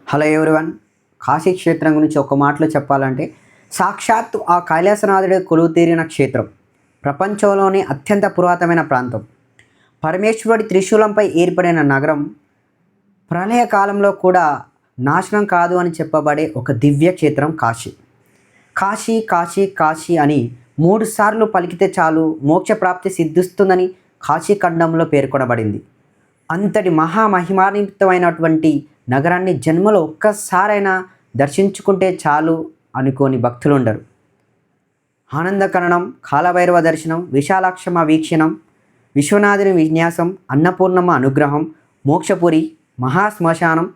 Hello everyone. Kashi క్షేత్రం గురించి ఒక మాటలో చెప్పాలంటే సాక్షాత్తు ఆ కైలాసనాథుడే కొలువు తీరిన క్షేత్రం. ప్రపంచంలోని అత్యంత పురాతనమైన ప్రాంతం. పరమేశ్వరుడి త్రిశూలంపై ఏర్పడిన నగరం. ప్రళయకాలంలో కూడా నాశనం కాదు అని చెప్పబడే ఒక దివ్య క్షేత్రం కాశీ. కాశీ కాశీ కాశీ అని 3 సార్లు పలికితే చాలు మోక్షప్రాప్తి సిద్ధిస్తుందని కాశీఖండంలో పేర్కొనబడింది. అంతటి మహామహిమాన్వితమైనటువంటి నగరాన్ని జన్మలో ఒక్కసారైనా దర్శించుకుంటే చాలు అనుకోని భక్తులు ఉండరు. ఆనందకరణం, కాలభైరవ దర్శనం, విశాలాక్షమ వీక్షణం, విశ్వనాథుని విన్యాసం, అన్నపూర్ణమ్మ అనుగ్రహం, మోక్షపురి, మహాశ్మశానం,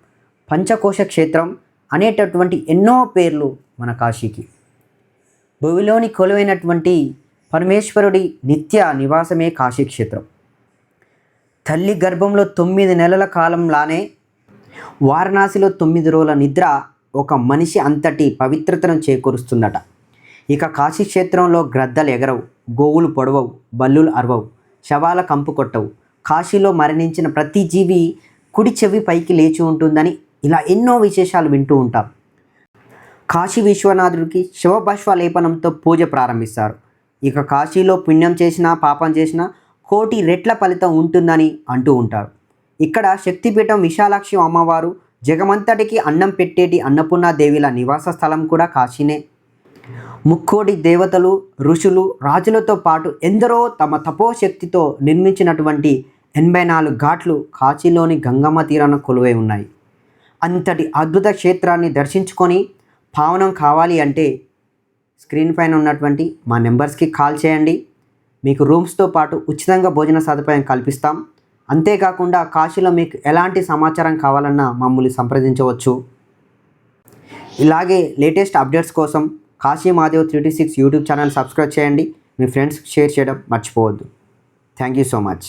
పంచకోశ క్షేత్రం అనేటటువంటి ఎన్నో పేర్లు మన కాశీకి. భూమిలోని కొలువైనటువంటి పరమేశ్వరుడి నిత్య నివాసమే కాశీక్షేత్రం. తల్లి గర్భంలో 9 నెలల కాలంలానే వారణాసిలో 9 రోజుల నిద్ర ఒక మనిషి అంతటి పవిత్రతను చేకూరుస్తుందట. ఇక కాశీక్షేత్రంలో గ్రద్దలు ఎగరవు, గోవులు పొడవవు, బల్లులు అరవవు, శవాల కంపు కొట్టవు. కాశీలో మరణించిన ప్రతి జీవి కుడి చెవి పైకి లేచి ఉంటుందని ఇలా ఎన్నో విశేషాలు వింటూ ఉంటాం. కాశీ విశ్వనాథుడికి శివభస్వ లేపనంతో పూజ ప్రారంభిస్తారు. ఇక కాశీలో పుణ్యం చేసినా పాపం చేసినా 1,000,000 రెట్ల ఫలితం ఉంటుందని అంటూ ఉంటారు. ఇక్కడ శక్తిపీఠం విశాలాక్షి అమ్మవారు, జగమంతటికి అన్నం పెట్టేటి అన్నపూర్ణాదేవిల నివాస స్థలం కూడా కాశీనే. 3,000,000 దేవతలు, ఋషులు, రాజులతో పాటు ఎందరో తమ తపోశక్తితో నిర్మించినటువంటి 84 ఘాట్లు కాశీలోని గంగమ్మ తీరాన కొలువై ఉన్నాయి. అంతటి అద్భుత క్షేత్రాన్ని దర్శించుకొని పావనం కావాలి అంటే స్క్రీన్ పైన ఉన్నటువంటి మా నెంబర్స్కి కాల్ చేయండి. మీకు రూమ్స్తో పాటు ఉచితంగా భోజన సదుపాయం కల్పిస్తాం. అంతేకాకుండా కాశీలో మీకు ఎలాంటి సమాచారం కావాలన్నా మమ్మల్ని సంప్రదించవచ్చు. ఇలాగే లేటెస్ట్ అప్డేట్స్ కోసం Kashi Madhav 326 YouTube channel subscribe చేయండి. మీ ఫ్రెండ్స్కి షేర్ చేయడం మర్చిపోవద్దు. Thank you so much.